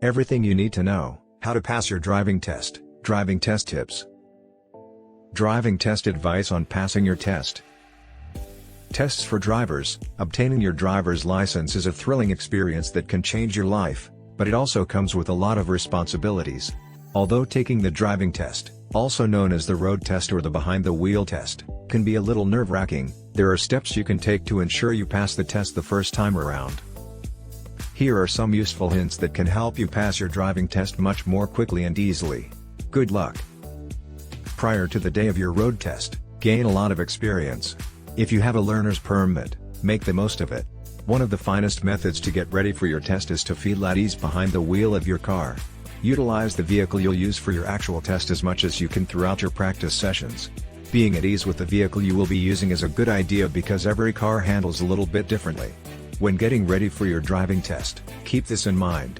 Everything you need to know: how to pass your driving test, driving test tips, driving test advice on passing your test. Tests for drivers. Obtaining your driver's license is a thrilling experience that can change your life, but it also comes with a lot of responsibilities. Although taking the driving test, also known as the road test or the behind-the-wheel test, can be a little nerve-wracking, there are steps you can take to ensure you pass the test the first time around. Here are some useful hints that can help you pass your driving test much more quickly and easily. Good luck! Prior to the day of your road test, gain a lot of experience. If you have a learner's permit, make the most of it. One of the finest methods to get ready for your test is to feel at ease behind the wheel of your car. Utilize the vehicle you'll use for your actual test as much as you can throughout your practice sessions. Being at ease with the vehicle you will be using is a good idea because every car handles a little bit differently. When getting ready for your driving test, keep this in mind.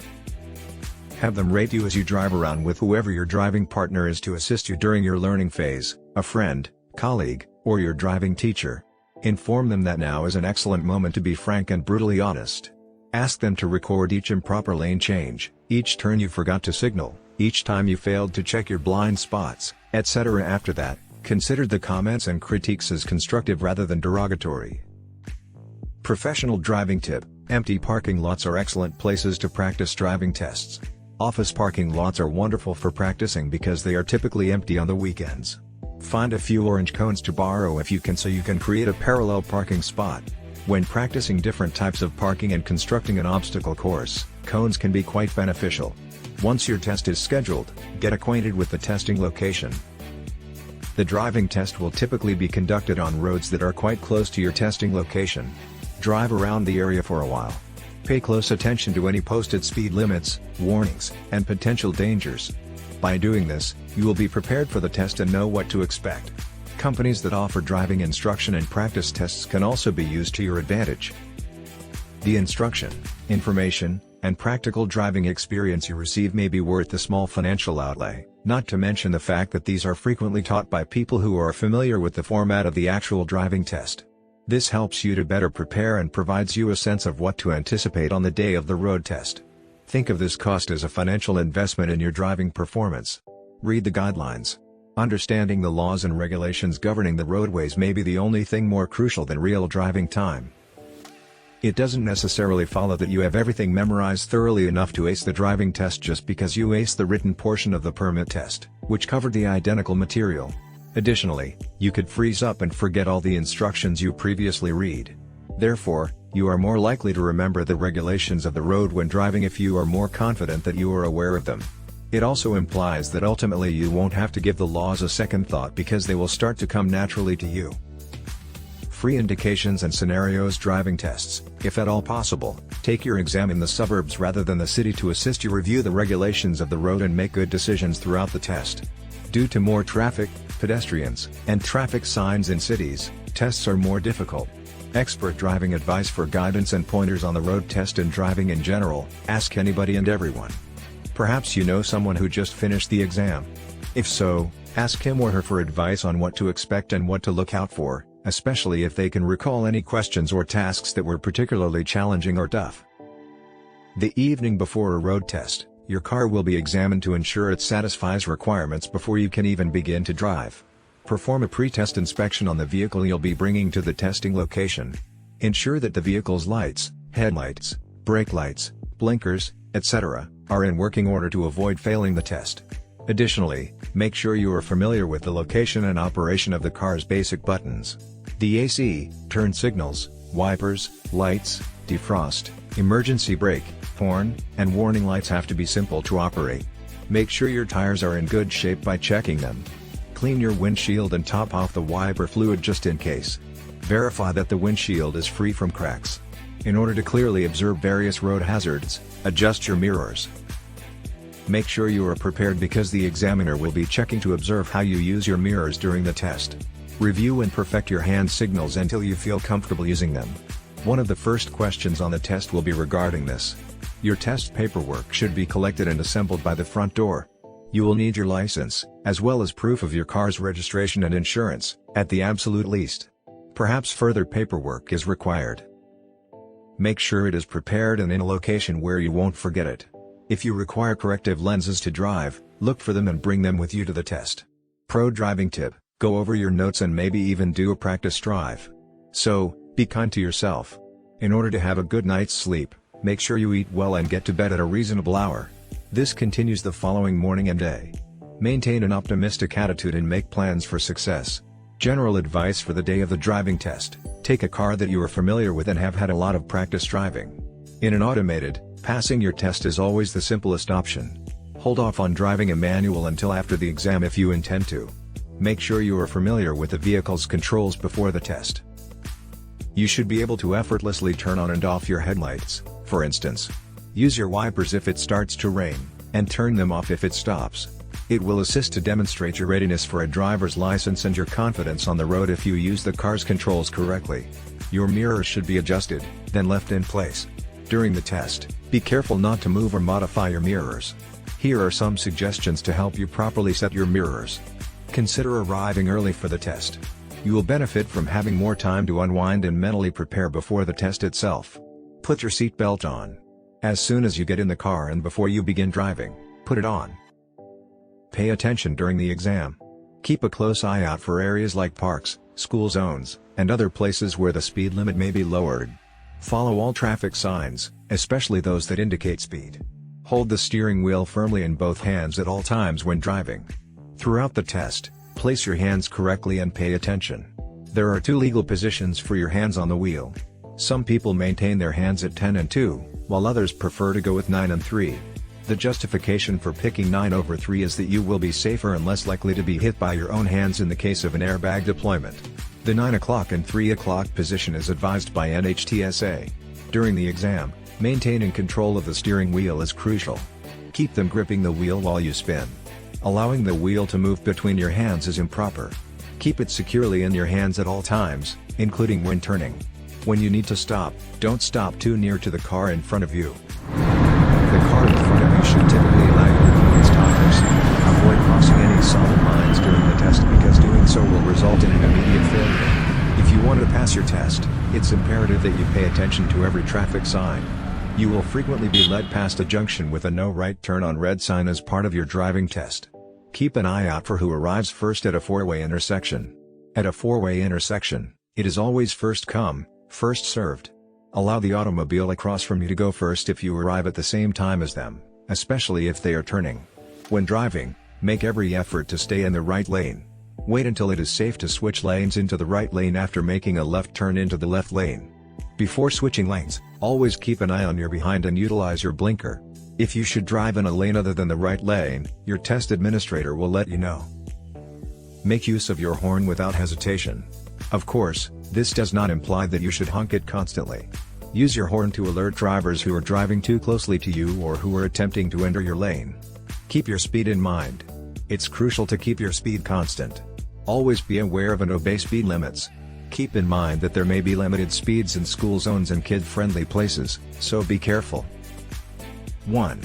Have them rate you as you drive around with whoever your driving partner is to assist you during your learning phase, a friend, colleague, or your driving teacher. Inform them that now is an excellent moment to be frank and brutally honest. Ask them to record each improper lane change, each turn you forgot to signal, each time you failed to check your blind spots, etc. After that, consider the comments and critiques as constructive rather than derogatory. Professional driving tip: empty parking lots are excellent places to practice driving tests. Office parking lots are wonderful for practicing because they are typically empty on the weekends. Find a few orange cones to borrow if you can so you can create a parallel parking spot. When practicing different types of parking and constructing an obstacle course, cones can be quite beneficial. Once your test is scheduled, get acquainted with the testing location. The driving test will typically be conducted on roads that are quite close to your testing location. Drive around the area for a while. Pay close attention to any posted speed limits, warnings, and potential dangers. By doing this, you will be prepared for the test and know what to expect. Companies that offer driving instruction and practice tests can also be used to your advantage. The instruction, information, and practical driving experience you receive may be worth the small financial outlay, not to mention the fact that these are frequently taught by people who are familiar with the format of the actual driving test. This helps you to better prepare and provides you a sense of what to anticipate on the day of the road test. Think of this cost as a financial investment in your driving performance. Read the guidelines. Understanding the laws and regulations governing the roadways may be the only thing more crucial than real driving time. It doesn't necessarily follow that you have everything memorized thoroughly enough to ace the driving test just because you aced the written portion of the permit test, which covered the identical material. Additionally, you could freeze up and forget all the instructions you previously read. Therefore, you are more likely to remember the regulations of the road when driving if you are more confident that you are aware of them. It also implies that ultimately you won't have to give the laws a second thought because they will start to come naturally to you. Free indications and scenarios driving tests. If at all possible, take your exam in the suburbs rather than the city to assist you review the regulations of the road and make good decisions throughout the test. Due to more traffic, pedestrians, and traffic signs in cities, tests are more difficult. Expert driving advice for guidance and pointers on the road test and driving in general. Ask anybody and everyone. Perhaps you know someone who just finished the exam. If so, ask him or her for advice on what to expect and what to look out for, especially if they can recall any questions or tasks that were particularly challenging or tough. The evening before a road test, your car will be examined to ensure it satisfies requirements before you can even begin to drive. Perform a pre-test inspection on the vehicle you'll be bringing to the testing location. Ensure that the vehicle's lights, headlights, brake lights, blinkers, etc., are in working order to avoid failing the test. Additionally, make sure you are familiar with the location and operation of the car's basic buttons. The AC, turn signals, wipers, lights, defrost, emergency brake, horn, and warning lights have to be simple to operate. Make sure your tires are in good shape by checking them. Clean your windshield and top off the wiper fluid just in case. Verify that the windshield is free from cracks. In order to clearly observe various road hazards, adjust your mirrors. Make sure you are prepared because the examiner will be checking to observe how you use your mirrors during the test. Review and perfect your hand signals until you feel comfortable using them. One of the first questions on the test will be regarding this. Your test paperwork should be collected and assembled by the front door. You will need your license, as well as proof of your car's registration and insurance, at the absolute least. Perhaps further paperwork is required. Make sure it is prepared and in a location where you won't forget it. If you require corrective lenses to drive, look for them and bring them with you to the test. Pro driving tip: go over your notes and maybe even do a practice drive. So, be kind to yourself. In order to have a good night's sleep, make sure you eat well and get to bed at a reasonable hour. This continues the following morning and day. Maintain an optimistic attitude and make plans for success. General advice for the day of the driving test: take a car that you are familiar with and have had a lot of practice driving. In an automated, passing your test is always the simplest option. Hold off on driving a manual until after the exam if you intend to. Make sure you are familiar with the vehicle's controls before the test. You should be able to effortlessly turn on and off your headlights, for instance. Use your wipers if it starts to rain, and turn them off if it stops. It will assist to demonstrate your readiness for a driver's license and your confidence on the road if you use the car's controls correctly. Your mirrors should be adjusted, then left in place. During the test, be careful not to move or modify your mirrors. Here are some suggestions to help you properly set your mirrors. Consider arriving early for the test. You will benefit from having more time to unwind and mentally prepare before the test itself. Put your seatbelt on. As soon as you get in the car and before you begin driving, put it on. Pay attention during the exam. Keep a close eye out for areas like parks, school zones, and other places where the speed limit may be lowered. Follow all traffic signs, especially those that indicate speed. Hold the steering wheel firmly in both hands at all times when driving. Throughout the test, place your hands correctly and pay attention. There are 2 legal positions for your hands on the wheel. Some people maintain their hands at 10 and 2, while others prefer to go with 9 and 3. The justification for picking 9 over 3 is that you will be safer and less likely to be hit by your own hands in the case of an airbag deployment. The 9 o'clock and 3 o'clock position is advised by NHTSA. During the exam, maintaining control of the steering wheel is crucial. Keep them gripping the wheel while you spin. Allowing the wheel to move between your hands is improper. Keep it securely in your hands at all times, including when turning. When you need to stop, don't stop too near to the car in front of you. The car in front of you should typically allow you to move its tires. Avoid crossing any solid lines during the test because doing so will result in an immediate failure. If you want to pass your test, it's imperative that you pay attention to every traffic sign. You will frequently be led past a junction with a no right turn on red sign as part of your driving test. Keep an eye out for who arrives first at a 4-way intersection. At a 4-way intersection, it is always first come, first served. Allow the automobile across from you to go first if you arrive at the same time as them, especially if they are turning. When driving, make every effort to stay in the right lane. Wait until it is safe to switch lanes into the right lane after making a left turn into the left lane. Before switching lanes, always keep an eye on your behind and utilize your blinker. If you should drive in a lane other than the right lane, your test administrator will let you know. Make use of your horn without hesitation. Of course, this does not imply that you should honk it constantly. Use your horn to alert drivers who are driving too closely to you or who are attempting to enter your lane. Keep your speed in mind. It's crucial to keep your speed constant. Always be aware of and obey speed limits. Keep in mind that there may be limited speeds in school zones and kid-friendly places, so be careful. 1.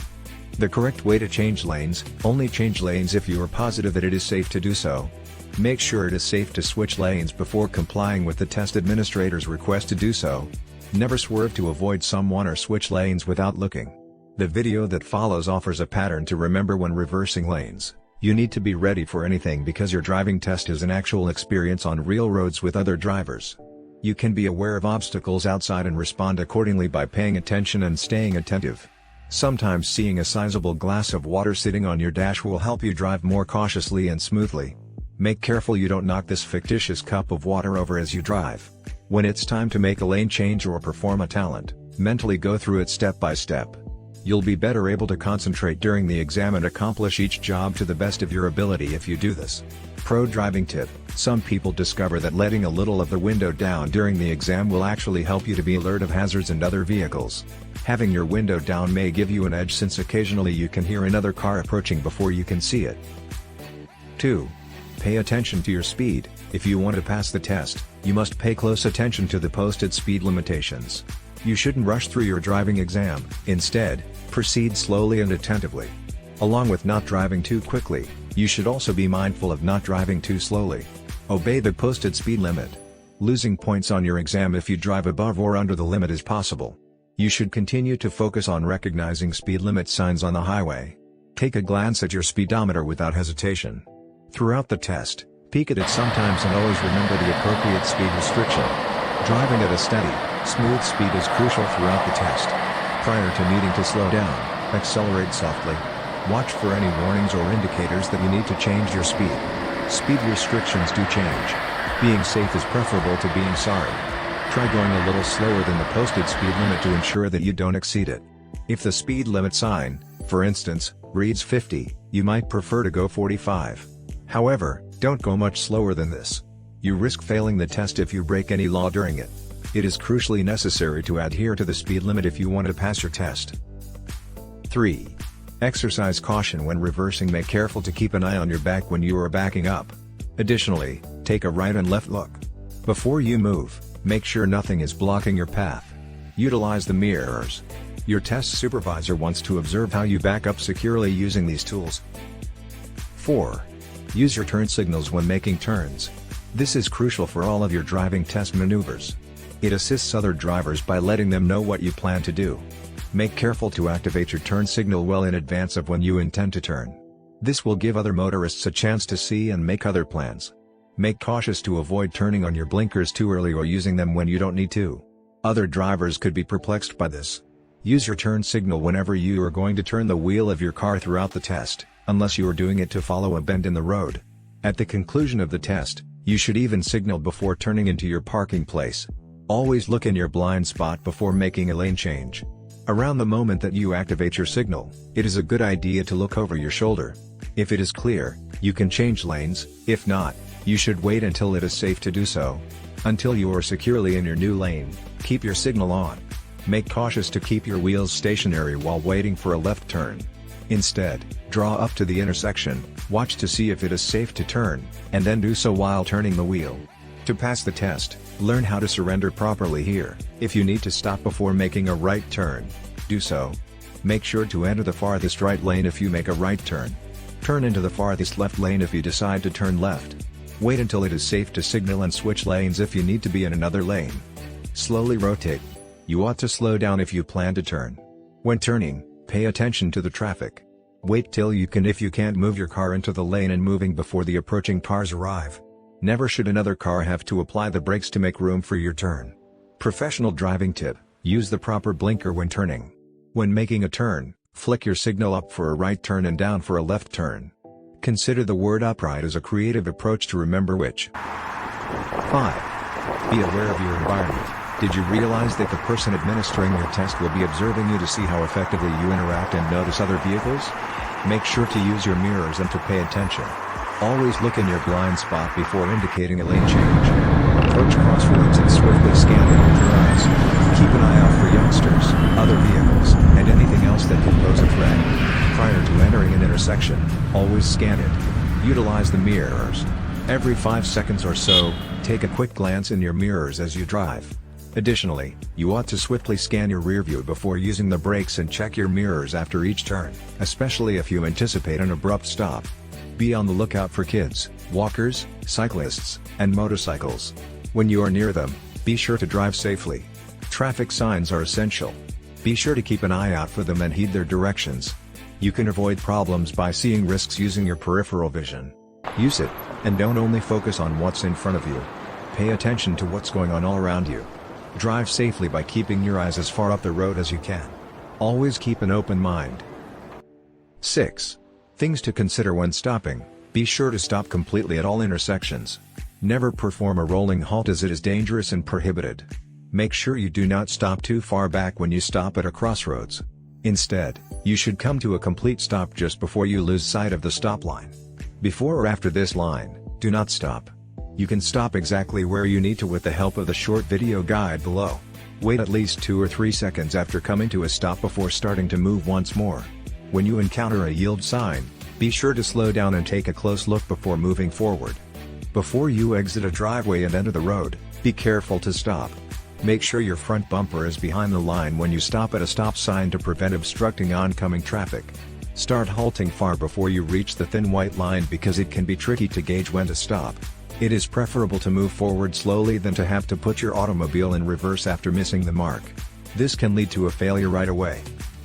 The correct way to change lanes: only change lanes if you are positive that it is safe to do so. Make sure it is safe to switch lanes before complying with the test administrator's request to do so. Never swerve to avoid someone or switch lanes without looking. The video that follows offers a pattern to remember when reversing lanes. You need to be ready for anything because your driving test is an actual experience on real roads with other drivers. You can be aware of obstacles outside and respond accordingly by paying attention and staying attentive. Sometimes seeing a sizable glass of water sitting on your dash will help you drive more cautiously and smoothly. Make careful you don't knock this fictitious cup of water over as you drive. When it's time to make a lane change or perform a talent, mentally go through it step by step. You'll be better able to concentrate during the exam and accomplish each job to the best of your ability if you do this. Pro driving tip: some people discover that letting a little of the window down during the exam will actually help you to be alert of hazards and other vehicles. Having your window down may give you an edge since occasionally you can hear another car approaching before you can see it. 2. Pay attention to your speed. If you want to pass the test, you must pay close attention to the posted speed limitations. You shouldn't rush through your driving exam. Instead, proceed slowly and attentively. Along with not driving too quickly, you should also be mindful of not driving too slowly. Obey the posted speed limit. Losing points on your exam if you drive above or under the limit is possible. You should continue to focus on recognizing speed limit signs on the highway. Take a glance at your speedometer without hesitation. Throughout the test, peek at it sometimes and always remember the appropriate speed restriction. Driving at a steady, smooth speed is crucial throughout the test. Prior to needing to slow down, accelerate softly. Watch for any warnings or indicators that you need to change your speed. Speed restrictions do change. Being safe is preferable to being sorry. Try going a little slower than the posted speed limit to ensure that you don't exceed it. If the speed limit sign, for instance, reads 50, you might prefer to go 45. However, don't go much slower than this. You risk failing the test if you break any law during it. It is crucially necessary to adhere to the speed limit if you want to pass your test. 3. Exercise caution when reversing. Be careful to keep an eye on your back when you are backing up. Additionally, take a right and left look. Before you move, make sure nothing is blocking your path. Utilize the mirrors. Your test supervisor wants to observe how you back up securely using these tools. 4. Use your turn signals when making turns. This is crucial for all of your driving test maneuvers. It assists other drivers by letting them know what you plan to do. Make careful to activate your turn signal well in advance of when you intend to turn. This will give other motorists a chance to see and make other plans. Make cautious to avoid turning on your blinkers too early or using them when you don't need to. Other drivers could be perplexed by this. Use your turn signal whenever you are going to turn the wheel of your car throughout the test, unless you are doing it to follow a bend in the road. At the conclusion of the test, you should even signal before turning into your parking place. Always look in your blind spot before making a lane change. Around the moment that you activate your signal, it is a good idea to look over your shoulder. If it is clear, you can change lanes. If not, you should wait until it is safe to do so. Until you are securely in your new lane, keep your signal on. Make cautious to keep your wheels stationary while waiting for a left turn. Instead, draw up to the intersection, watch to see if it is safe to turn, and then do so while turning the wheel. To pass the test, learn how to surrender properly here. If you need to stop before making a right turn, do so. Make sure to enter the farthest right lane if you make a right turn. Turn into the farthest left lane if you decide to turn left. Wait until it is safe to signal and switch lanes if you need to be in another lane. Slowly rotate. You ought to slow down if you plan to turn. When turning, pay attention to the traffic. Wait till you can if you can't move your car into the lane and moving before the approaching cars arrive. Never should another car have to apply the brakes to make room for your turn. Professional driving tip: use the proper blinker when turning. When making a turn, flick your signal up for a right turn and down for a left turn. Consider the word upright as a creative approach to remember which. 5. Be aware of your environment. Did you realize that the person administering your test will be observing you to see how effectively you interact and notice other vehicles? Make sure to use your mirrors and to pay attention. Always look in your blind spot before indicating a lane change. Approach crossroads and swiftly scan them with your eyes. Keep an eye out for youngsters, other vehicles, and anything else that can pose a threat. Prior to entering an intersection, always scan it. Utilize the mirrors. Every 5 seconds or so, take a quick glance in your mirrors as you drive. Additionally, you ought to swiftly scan your rear view before using the brakes and check your mirrors after each turn, especially if you anticipate an abrupt stop. Be on the lookout for kids, walkers, cyclists, and motorcycles. When you are near them, be sure to drive safely. Traffic signs are essential. Be sure to keep an eye out for them and heed their directions. You can avoid problems by seeing risks using your peripheral vision. Use it, and don't only focus on what's in front of you. Pay attention to what's going on all around you. Drive safely by keeping your eyes as far up the road as you can. Always keep an open mind. 6. Things to consider when stopping: be sure to stop completely at all intersections. Never perform a rolling halt as it is dangerous and prohibited. Make sure you do not stop too far back when you stop at a crossroads. Instead, you should come to a complete stop just before you lose sight of the stop line. Before or after this line, do not stop. You can stop exactly where you need to with the help of the short video guide below. Wait at least 2 or 3 seconds after coming to a stop before starting to move once more. When you encounter a yield sign, be sure to slow down and take a close look before moving forward. Before you exit a driveway and enter the road, be careful to stop. Make sure your front bumper is behind the line when you stop at a stop sign to prevent obstructing oncoming traffic. Start halting far before you reach the thin white line because it can be tricky to gauge when to stop. It is preferable to move forward slowly than to have to put your automobile in reverse after missing the mark. This can lead to a failure right away.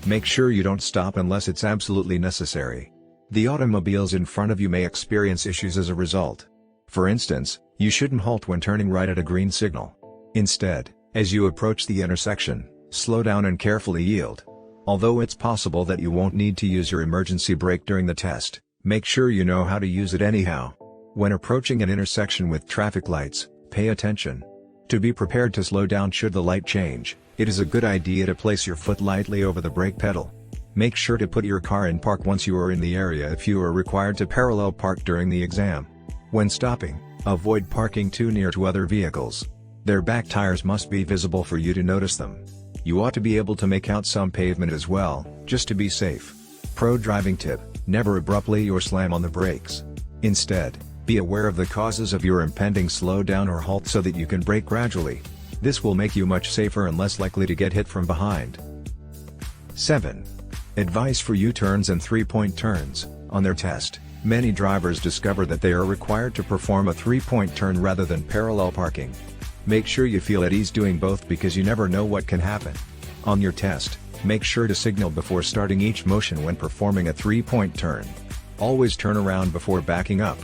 Make sure you don't stop unless it's absolutely necessary. The automobiles in front of you may experience issues as a result. For instance, you shouldn't halt when turning right at a green signal. Instead, as you approach the intersection, slow down and carefully yield. Although it's possible that you won't need to use your emergency brake during the test, make sure you know how to use it anyhow. When approaching an intersection with traffic lights, pay attention. To be prepared to slow down should the light change, it is a good idea to place your foot lightly over the brake pedal. Make sure to put your car in park once you are in the area if you are required to parallel park during the exam. When stopping, avoid parking too near to other vehicles. Their back tires must be visible for you to notice them. You ought to be able to make out some pavement as well, just to be safe. Pro driving tip: never abruptly or slam on the brakes. Instead, be aware of the causes of your impending slowdown or halt so that you can brake gradually. This will make you much safer and less likely to get hit from behind. 7. Advice for U-turns and three-point turns. On their test, many drivers discover that they are required to perform a three-point turn rather than parallel parking. Make sure you feel at ease doing both because you never know what can happen. On your test, make sure to signal before starting each motion when performing a three-point turn. Always turn around before backing up.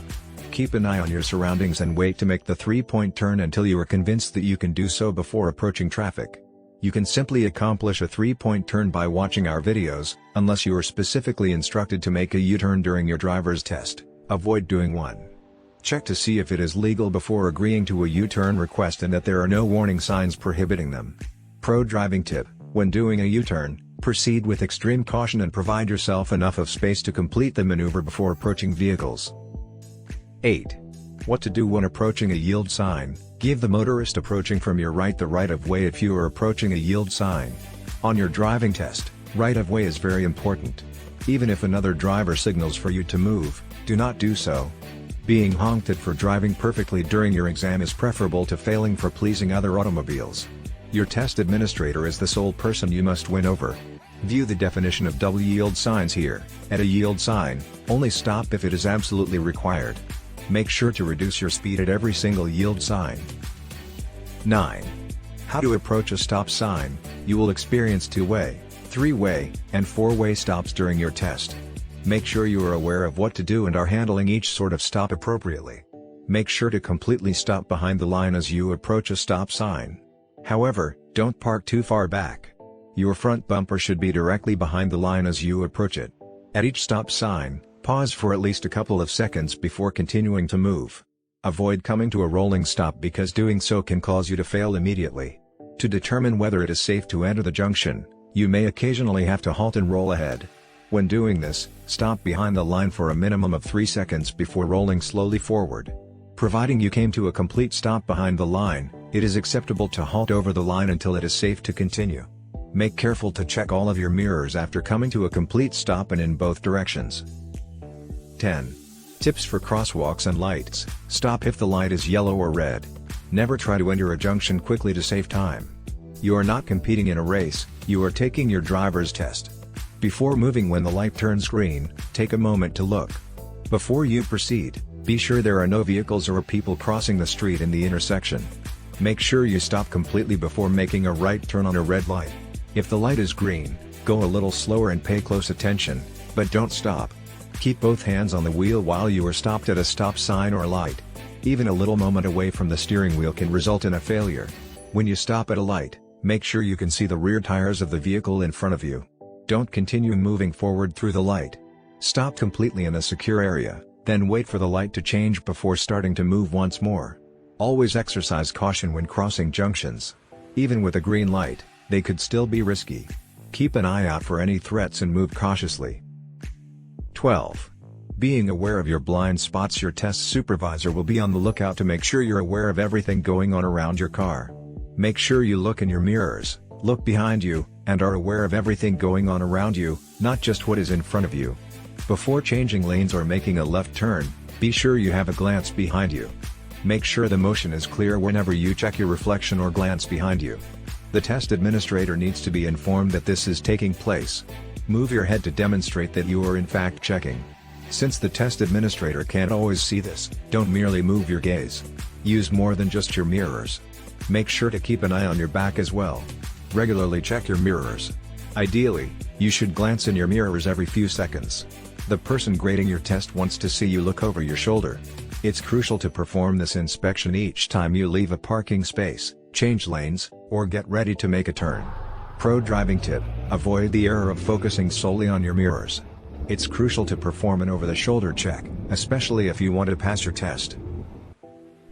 Keep an eye on your surroundings and wait to make the three-point turn until you are convinced that you can do so before approaching traffic. You can simply accomplish a three-point turn by watching our videos, unless you are specifically instructed to make a U-turn during your driver's test. Avoid doing one. Check to see if it is legal before agreeing to a U-turn request and that there are no warning signs prohibiting them. Pro driving tip: when doing a U-turn, proceed with extreme caution and provide yourself enough of space to complete the maneuver before approaching vehicles. 8. What to do when approaching a yield sign. Give the motorist approaching from your right the right-of-way if you are approaching a yield sign. On your driving test, right-of-way is very important. Even if another driver signals for you to move, do not do so. Being honked at for driving perfectly during your exam is preferable to failing for pleasing other automobiles. Your test administrator is the sole person you must win over. View the definition of double yield signs here. At a yield sign, only stop if it is absolutely required. Make sure to reduce your speed at every single yield sign. 9. How to approach a stop sign. You will experience two-way, three-way, and four-way stops during your test. Make sure you are aware of what to do and are handling each sort of stop appropriately. Make sure to completely stop behind the line as you approach a stop sign. However, don't park too far back. Your front bumper should be directly behind the line as you approach it. At each stop sign, pause for at least a couple of seconds before continuing to move. Avoid coming to a rolling stop because doing so can cause you to fail immediately. To determine whether it is safe to enter the junction, you may occasionally have to halt and roll ahead. When doing this, stop behind the line for a minimum of 3 seconds before rolling slowly forward. Providing you came to a complete stop behind the line, it is acceptable to halt over the line until it is safe to continue. Make careful to check all of your mirrors after coming to a complete stop and in both directions. 10. Tips for crosswalks and lights. Stop if the light is yellow or red. Never try to enter a junction quickly to save time. You are not competing in a race, you are taking your driver's test. Before moving when the light turns green, take a moment to look. Before you proceed, be sure there are no vehicles or people crossing the street in the intersection. Make sure you stop completely before making a right turn on a red light. If the light is green, go a little slower and pay close attention, but don't stop. Keep both hands on the wheel while you are stopped at a stop sign or light. Even a little moment away from the steering wheel can result in a failure. When you stop at a light, make sure you can see the rear tires of the vehicle in front of you. Don't continue moving forward through the light. Stop completely in a secure area, then wait for the light to change before starting to move once more. Always exercise caution when crossing junctions. Even with a green light, they could still be risky. Keep an eye out for any threats and move cautiously. 12. Being aware of your blind spots. Your test supervisor will be on the lookout to make sure you're aware of everything going on around your car. Make sure you look in your mirrors, look behind you, and are aware of everything going on around you, not just what is in front of you. Before changing lanes or making a left turn, be sure you have a glance behind you. Make sure the motion is clear whenever you check your reflection or glance behind you. The test administrator needs to be informed that this is taking place. Move your head to demonstrate that you are in fact checking. Since the test administrator can't always see this, don't merely move your gaze. Use more than just your mirrors. Make sure to keep an eye on your back as well. Regularly check your mirrors. Ideally, you should glance in your mirrors every few seconds. The person grading your test wants to see you look over your shoulder. It's crucial to perform this inspection each time you leave a parking space, change lanes, or get ready to make a turn. Pro driving tip: avoid the error of focusing solely on your mirrors. It's crucial to perform an over-the-shoulder check, especially if you want to pass your test.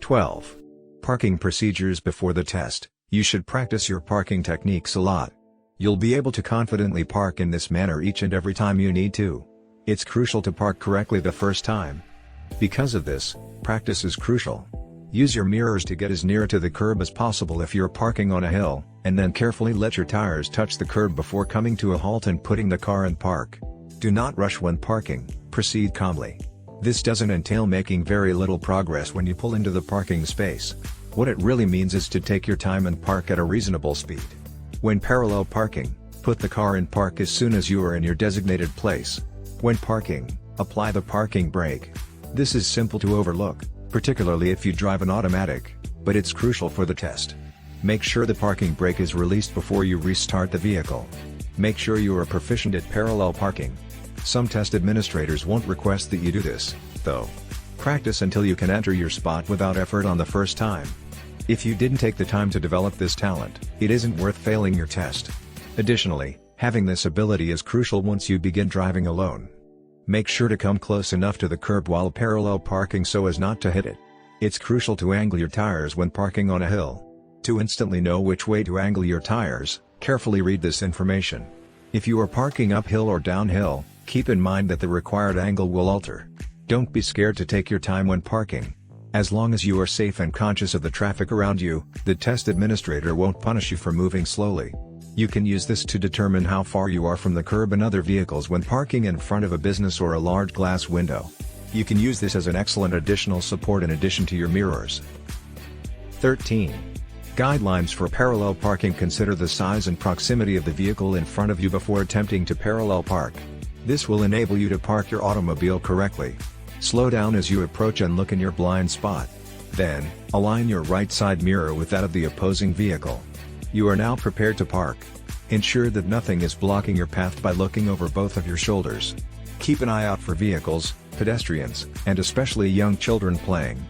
12. Parking procedures before the test. You should practice your parking techniques a lot. You'll be able to confidently park in this manner each and every time you need to. It's crucial to park correctly the first time. Because of this, practice is crucial. Use your mirrors to get as near to the curb as possible if you're parking on a hill, and then carefully let your tires touch the curb before coming to a halt and putting the car in park. Do not rush when parking, proceed calmly. This doesn't entail making very little progress when you pull into the parking space. What it really means is to take your time and park at a reasonable speed. When parallel parking, put the car in park as soon as you are in your designated place. When parking, apply the parking brake. This is simple to overlook, particularly if you drive an automatic, but it's crucial for the test. Make sure the parking brake is released before you restart the vehicle. Make sure you are proficient at parallel parking. Some test administrators won't request that you do this, though. Practice until you can enter your spot without effort on the first time. If you didn't take the time to develop this talent, it isn't worth failing your test. Additionally, having this ability is crucial once you begin driving alone. Make sure to come close enough to the curb while parallel parking so as not to hit it. It's crucial to angle your tires when parking on a hill. To instantly know which way to angle your tires, carefully read this information. If you are parking uphill or downhill, keep in mind that the required angle will alter. Don't be scared to take your time when parking. As long as you are safe and conscious of the traffic around you, the test administrator won't punish you for moving slowly. You can use this to determine how far you are from the curb and other vehicles when parking in front of a business or a large glass window. You can use this as an excellent additional support in addition to your mirrors. 13. Guidelines for parallel parking. Consider the size and proximity of the vehicle in front of you before attempting to parallel park. This will enable you to park your automobile correctly. Slow down as you approach and look in your blind spot. Then, align your right side mirror with that of the opposing vehicle. You are now prepared to park. Ensure that nothing is blocking your path by looking over both of your shoulders. Keep an eye out for vehicles, pedestrians, and especially young children playing.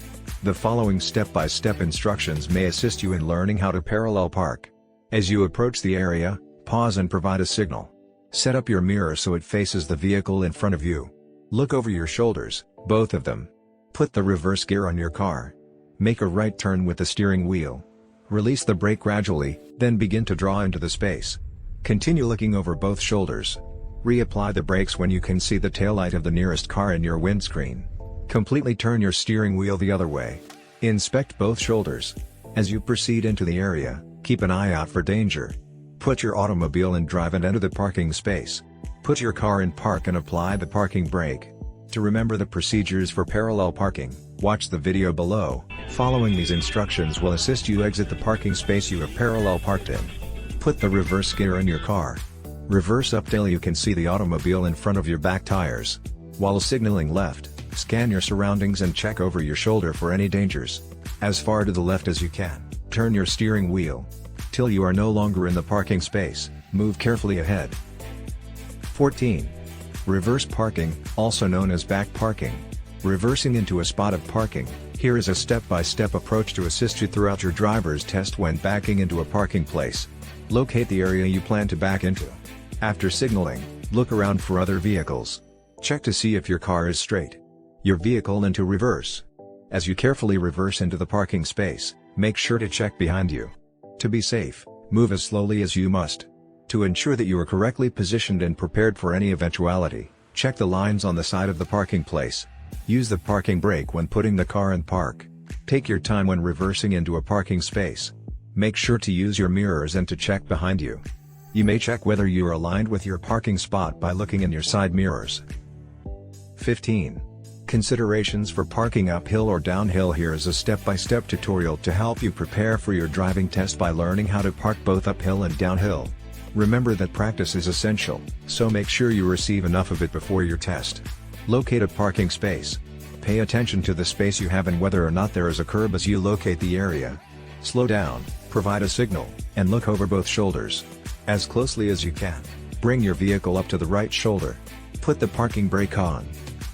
The following step-by-step instructions may assist you in learning how to parallel park. As you approach the area, pause and provide a signal. Set up your mirror so it faces the vehicle in front of you. Look over your shoulders, both of them. Put the reverse gear on your car. Make a right turn with the steering wheel. Release the brake gradually, then begin to draw into the space. Continue looking over both shoulders. Reapply the brakes when you can see the taillight of the nearest car in your windscreen. Completely turn your steering wheel the other way. Inspect both shoulders. As you proceed into the area, keep an eye out for danger. Put your automobile in drive and enter the parking space. Put your car in park and apply the parking brake. To remember the procedures for parallel parking, watch the video below. Following these instructions will assist you exit the parking space you have parallel parked in. Put the reverse gear in your car. Reverse up till you can see the automobile in front of your back tires. While signaling left, scan your surroundings and check over your shoulder for any dangers. As far to the left as you can, turn your steering wheel. Till you are no longer in the parking space, move carefully ahead. 14. Reverse parking, also known as back parking. Reversing into a spot of parking. Here is a step-by-step approach to assist you throughout your driver's test when backing into a parking place. Locate the area you plan to back into. After signaling, look around for other vehicles. Check to see if your car is straight. Your vehicle into reverse. As you carefully reverse into the parking space, make sure to check behind you. To be safe, move as slowly as you must. To ensure that you are correctly positioned and prepared for any eventuality, check the lines on the side of the parking place. Use the parking brake when putting the car in park. Take your time when reversing into a parking space. Make sure to use your mirrors and to check behind you. You may check whether you are aligned with your parking spot by looking in your side mirrors. 15. Considerations for parking uphill or downhill. Here is a step-by-step tutorial to help you prepare for your driving test by learning how to park both uphill and downhill. Remember that practice is essential, so make sure you receive enough of it before your test. Locate a parking space. Pay attention to the space you have and whether or not there is a curb as you locate the area. Slow down, Provide a signal, and look over both shoulders. As closely as you can. Bring your vehicle up to the right shoulder. Put the parking brake on.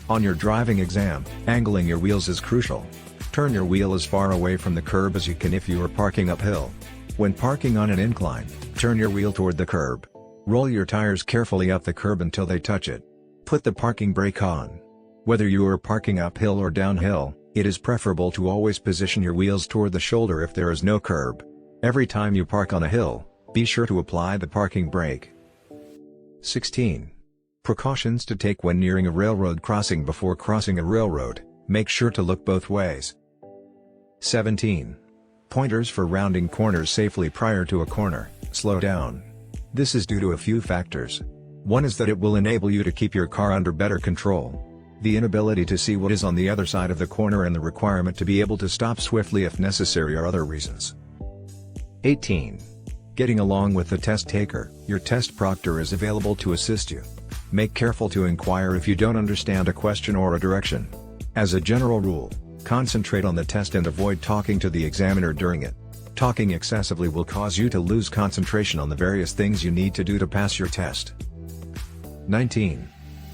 On your driving exam, angling your wheels is crucial. Turn your wheel as far away from the curb as you can if you are parking uphill. When parking on an incline, turn your wheel toward the curb. Roll your tires carefully up the curb until they touch it. Put the parking brake on. Whether you are parking uphill or downhill, it is preferable to always position your wheels toward the shoulder if there is no curb. Every time you park on a hill, be sure to apply the parking brake. 16. Precautions to take when nearing a railroad crossing. Before crossing a railroad, make sure to look both ways. 17. Pointers for rounding corners safely. Prior to a corner, slow down. This is due to a few factors. One is that it will enable you to keep your car under better control. The inability to see what is on the other side of the corner and the requirement to be able to stop swiftly if necessary are other reasons. 18. Getting along with the test taker. Your test proctor is available to assist you. Make careful to inquire if you don't understand a question or a direction. As a general rule, concentrate on the test and avoid talking to the examiner during it. Talking excessively will cause you to lose concentration on the various things you need to do to pass your test. 19.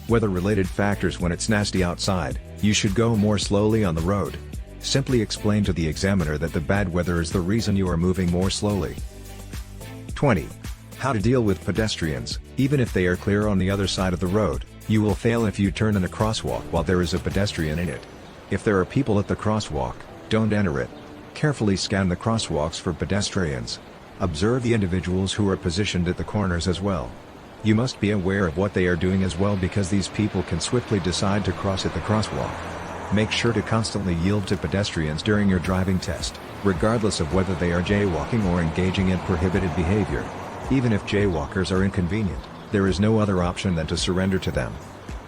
Weather-related factors. When it's nasty outside, you should go more slowly on the road. Simply explain to the examiner that the bad weather is the reason you are moving more slowly. 20. How to deal with pedestrians. Even if they are clear on the other side of the road, you will fail if you turn in a crosswalk while there is a pedestrian in it. If there are people at the crosswalk, don't enter it. Carefully scan the crosswalks for pedestrians. Observe the individuals who are positioned at the corners as well. You must be aware of what they are doing as well, because these people can swiftly decide to cross at the crosswalk. Make sure to constantly yield to pedestrians during your driving test, regardless of whether they are jaywalking or engaging in prohibited behavior. Even if jaywalkers are inconvenient, there is no other option than to surrender to them.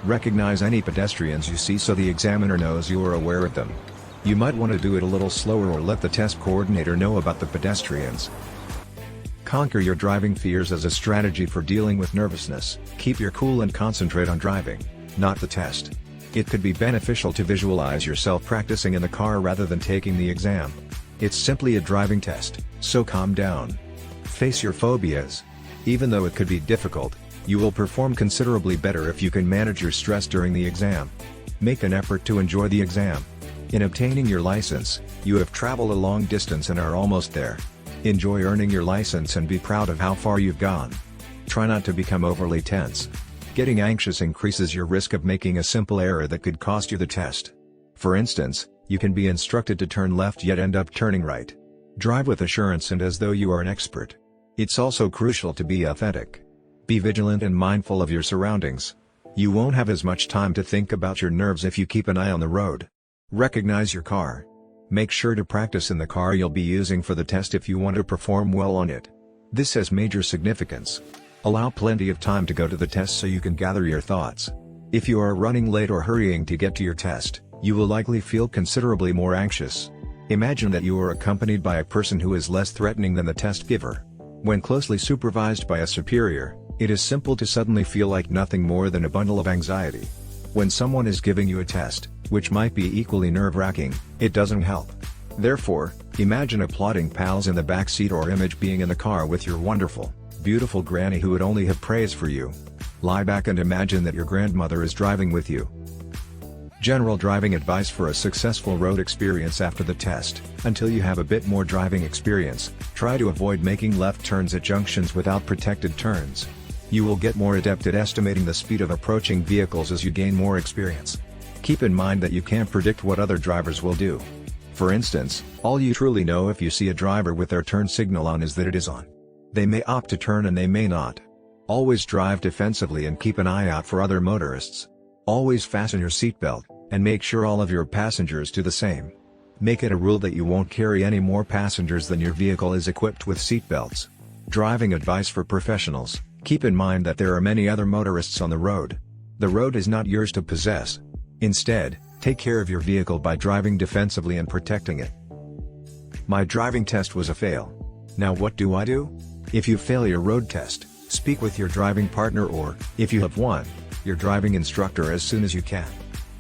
Recognize any pedestrians you see so the examiner knows you are aware of them. You might want to do it a little slower or let the test coordinator know about the pedestrians. Conquer your driving fears. As a strategy for dealing with nervousness, keep your cool and concentrate on driving, not the test. It could be beneficial to visualize yourself practicing in the car rather than taking the exam. It's simply a driving test, so calm down. Face your phobias. Even though it could be difficult, you will perform considerably better if you can manage your stress during the exam. Make an effort to enjoy the exam. In obtaining your license, you have traveled a long distance and are almost there. Enjoy earning your license and be proud of how far you've gone. Try not to become overly tense. Getting anxious increases your risk of making a simple error that could cost you the test. For instance, you can be instructed to turn left yet end up turning right. Drive with assurance and as though you are an expert. It's also crucial to be authentic. Be vigilant and mindful of your surroundings. You won't have as much time to think about your nerves if you keep an eye on the road. Recognize your car. Make sure to practice in the car you'll be using for the test if you want to perform well on it. This has major significance. Allow plenty of time to go to the test so you can gather your thoughts. If you are running late or hurrying to get to your test, you will likely feel considerably more anxious. Imagine that you are accompanied by a person who is less threatening than the test giver. When closely supervised by a superior, it is simple to suddenly feel like nothing more than a bundle of anxiety. When someone is giving you a test, which might be equally nerve-wracking, it doesn't help. Therefore, imagine applauding pals in the back seat or image being in the car with your wonderful, beautiful granny who would only have praise for you. Lie back and imagine that your grandmother is driving with you. General driving advice for a successful road experience after the test. Until you have a bit more driving experience, try to avoid making left turns at junctions without protected turns. You will get more adept at estimating the speed of approaching vehicles as you gain more experience. Keep in mind that you can't predict what other drivers will do. For instance, all you truly know if you see a driver with their turn signal on is that it is on. They may opt to turn and they may not. Always drive defensively and keep an eye out for other motorists. Always fasten your seatbelt, and make sure all of your passengers do the same. Make it a rule that you won't carry any more passengers than your vehicle is equipped with seatbelts. Driving advice for professionals. Keep in mind that there are many other motorists on the road. The road is not yours to possess. Instead, take care of your vehicle by driving defensively and protecting it. My driving test was a fail. Now what do I do? If you fail your road test, speak with your driving partner or, if you have one, your driving instructor as soon as you can.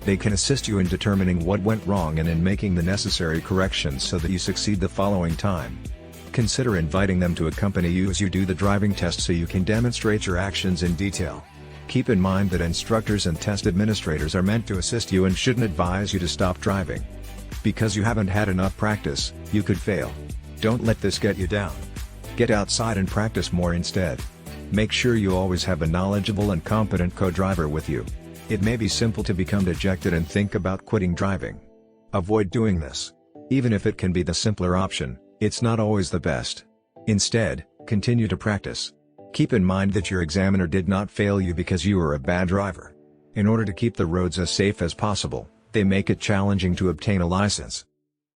They can assist you in determining what went wrong and in making the necessary corrections so that you succeed the following time. consider inviting them to accompany you as you do the driving test so you can demonstrate your actions in detail. Keep in mind that instructors and test administrators are meant to assist you and shouldn't advise you to stop driving. Because you haven't had enough practice, you could fail. Don't let this get you down. Get outside and practice more instead. Make sure you always have a knowledgeable and competent co-driver with you. It may be simple to become dejected and think about quitting driving. Avoid doing this. Even if it can be the simpler option, it's not always the best. Instead, continue to practice. Keep in mind that your examiner did not fail you because you were a bad driver. In order to keep the roads as safe as possible, they make it challenging to obtain a license.